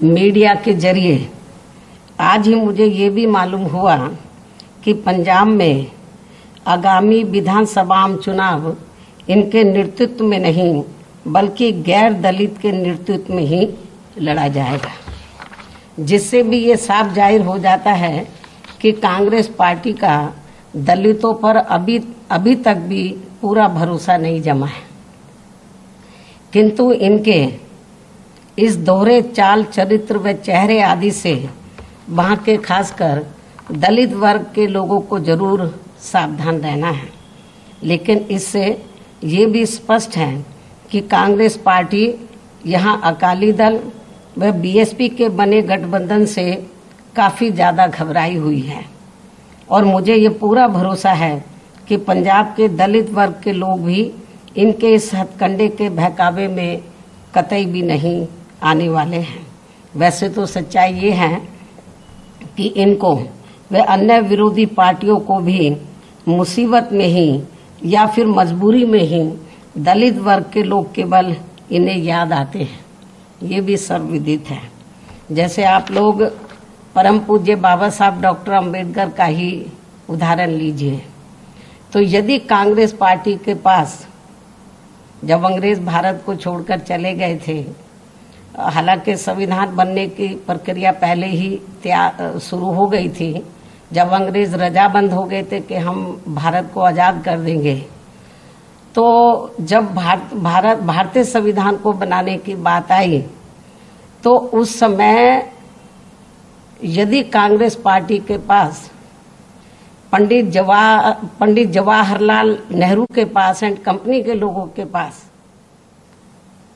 Media के जरिए आज ही मुझे ये भी मालूम हुआ कि पंजाब में आगामी विधानसभा आम चुनाव इनके नेतृत्व में नहीं बल्कि गैर दलित के नेतृत्व में ही लड़ा जाएगा, जिससे भी ये साफ जाहिर हो जाता है कि कांग्रेस पार्टी का दलितों पर अभी तक भी पूरा भरोसा नहीं जमा है। किंतु इनके इस दोहरे चाल चरित्र व चेहरे आदि से वहाँ के खासकर दलित वर्ग के लोगों को जरूर सावधान रहना है। लेकिन इससे ये भी स्पष्ट है कि कांग्रेस पार्टी यहाँ अकाली दल व बीएसपी के बने गठबंधन से काफ़ी ज़्यादा घबराई हुई है और मुझे ये पूरा भरोसा है कि पंजाब के दलित वर्ग के लोग भी इनके इस हथकंडे के बहकावे में कतई भी नहीं आने वाले हैं। वैसे तो सच्चाई ये है कि इनको व अन्य विरोधी पार्टियों को भी मुसीबत में ही या फिर मजबूरी में ही दलित वर्ग के लोग केवल इन्हें याद आते हैं, ये भी सर्वविदित है। जैसे आप लोग परम पूज्य बाबा साहब डॉक्टर अंबेडकर का ही उदाहरण लीजिए, तो यदि कांग्रेस पार्टी के पास जब अंग्रेज भारत को छोड़कर चले गए थे, हालांकि संविधान बनने की प्रक्रिया पहले ही शुरू हो गई थी, जब अंग्रेज रजाबंद हो गए थे कि हम भारत को आज़ाद कर देंगे, तो जब भारतीय संविधान को बनाने की बात आई तो उस समय यदि कांग्रेस पार्टी के पास पंडित जवाहरलाल नेहरू के पास एंड कंपनी के लोगों के पास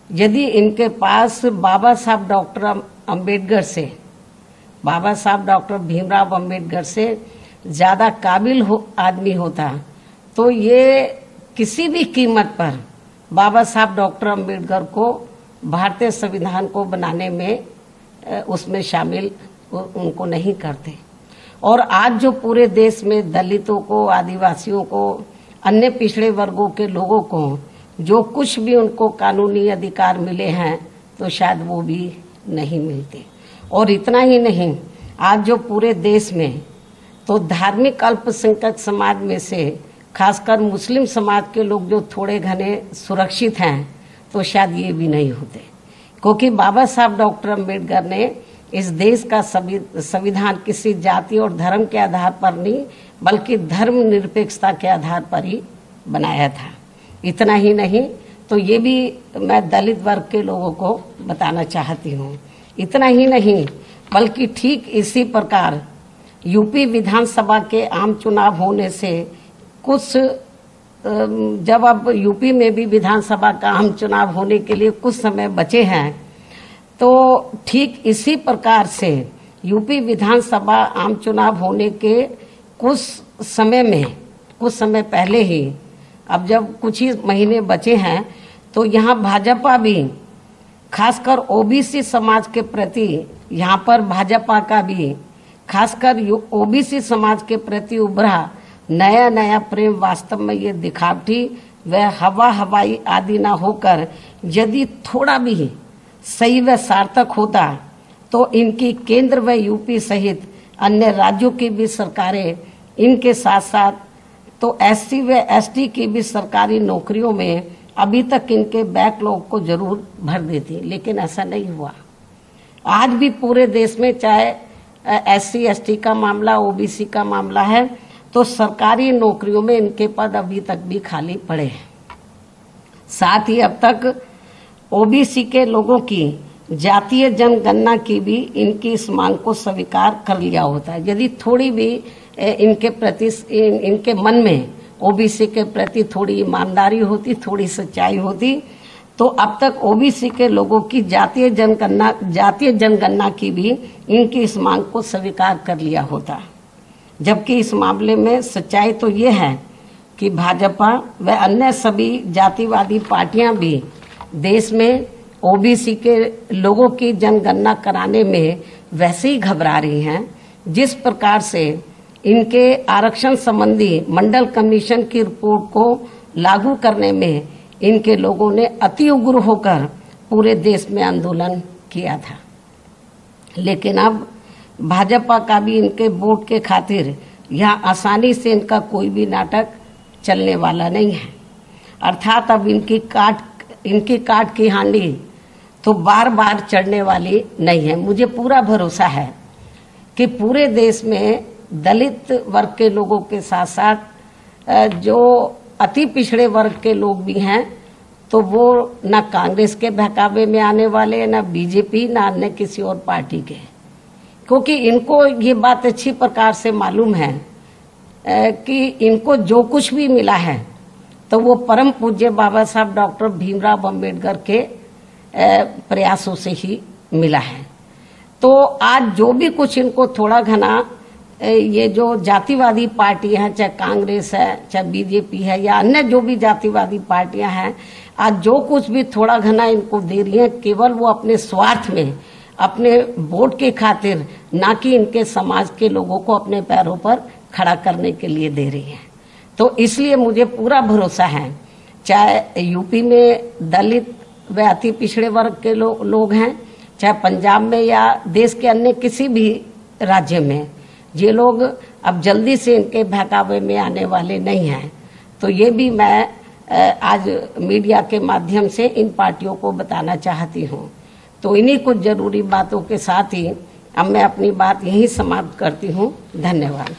यदि इनके पास बाबा साहब डॉक्टर अंबेडकर से, बाबा साहब डॉक्टर भीमराव अंबेडकर से ज़्यादा काबिल आदमी होता तो ये किसी भी कीमत पर बाबा साहब डॉक्टर अंबेडकर को भारतीय संविधान को बनाने में उसमें शामिल उनको नहीं करते। और आज जो पूरे देश में दलितों को, आदिवासियों को, अन्य पिछड़े वर्गों के लोगों को जो कुछ भी उनको कानूनी अधिकार मिले हैं तो शायद वो भी नहीं मिलते। और इतना ही नहीं, आज जो पूरे देश में तो धार्मिक अल्पसंख्यक समाज में से खासकर मुस्लिम समाज के लोग जो थोड़े घने सुरक्षित हैं तो शायद ये भी नहीं होते, क्योंकि बाबा साहब डॉक्टर अंबेडकर ने इस देश का संविधान किसी जाति और धर्म के आधार पर नहीं बल्कि धर्म निरपेक्षता के आधार पर ही बनाया था। इतना ही नहीं तो ये भी मैं दलित वर्ग के लोगों को बताना चाहती हूँ। इतना ही नहीं बल्कि ठीक इसी प्रकार यूपी विधानसभा के आम चुनाव होने से कुछ जब अब यूपी में भी विधानसभा का आम चुनाव होने के लिए कुछ समय बचे हैं, तो ठीक इसी प्रकार से यूपी विधानसभा आम चुनाव होने के कुछ समय पहले ही, अब जब कुछ ही महीने बचे हैं, तो यहाँ भाजपा भी खासकर ओबीसी समाज के प्रति, यहाँ पर भाजपा का भी खासकर ओबीसी समाज के प्रति उभरा नया प्रेम वास्तव में ये दिखावटी व हवाई आदि ना होकर यदि थोड़ा भी सही व सार्थक होता तो इनकी केंद्र व यूपी सहित अन्य राज्यों की भी सरकारें इनके साथ साथ तो एससी व एसटी की भी सरकारी नौकरियों में अभी तक इनके बैकलॉग को जरूर भर देती, लेकिन ऐसा नहीं हुआ। आज भी पूरे देश में चाहे एससी एसटी का मामला, ओबीसी का मामला है, तो सरकारी नौकरियों में इनके पद अभी तक भी खाली पड़े हैं। साथ ही अब तक ओबीसी के लोगों की जातीय जनगणना की भी इनकी इस मांग को स्वीकार कर लिया होता है। यदि थोड़ी भी इनके प्रति, इनके मन में ओबीसी के प्रति थोड़ी ईमानदारी होती, थोड़ी सच्चाई होती, तो अब तक ओबीसी के लोगों की जातीय जनगणना की भी इनकी इस मांग को स्वीकार कर लिया होता। जबकि इस मामले में सच्चाई तो ये है कि भाजपा व अन्य सभी जातिवादी पार्टियां भी देश में ओबीसी के लोगों की जनगणना कराने में वैसे ही घबरा रही हैं जिस प्रकार से इनके आरक्षण संबंधी मंडल कमीशन की रिपोर्ट को लागू करने में इनके लोगों ने अति उग्र होकर पूरे देश में आंदोलन किया था। लेकिन अब भाजपा का भी इनके वोट के खातिर यहाँ आसानी से इनका कोई भी नाटक चलने वाला नहीं है। अर्थात अब इनकी काट की हांडी तो बार बार चढ़ने वाली नहीं है। मुझे पूरा भरोसा है कि पूरे देश में दलित वर्ग के लोगों के साथ साथ जो अति पिछड़े वर्ग के लोग भी हैं, तो वो न कांग्रेस के बहकावे में आने वाले, न बीजेपी, न अन्य किसी और पार्टी के, क्योंकि इनको ये बात अच्छी प्रकार से मालूम है कि इनको जो कुछ भी मिला है तो वो परम पूज्य बाबा साहब डॉक्टर भीमराव अंबेडकर के प्रयासों से ही मिला है। तो आज जो भी कुछ इनको थोड़ा घना ये जो जातिवादी पार्टी है, चाहे कांग्रेस है, चाहे बीजेपी है, या अन्य जो भी जातिवादी पार्टियां हैं, आज जो कुछ भी थोड़ा घना इनको दे रही है, केवल वो अपने स्वार्थ में, अपने वोट के खातिर, ना कि इनके समाज के लोगों को अपने पैरों पर खड़ा करने के लिए दे रही है। तो इसलिए मुझे पूरा भरोसा है, चाहे यूपी में दलित व अति पिछड़े वर्ग के लोग हैं, चाहे पंजाब में या देश के अन्य किसी भी राज्य में, ये लोग अब जल्दी से इनके बहकावे में आने वाले नहीं हैं। तो ये भी मैं आज मीडिया के माध्यम से इन पार्टियों को बताना चाहती हूँ। तो इन्हीं कुछ जरूरी बातों के साथ ही अब मैं अपनी बात यहीं समाप्त करती हूँ। धन्यवाद।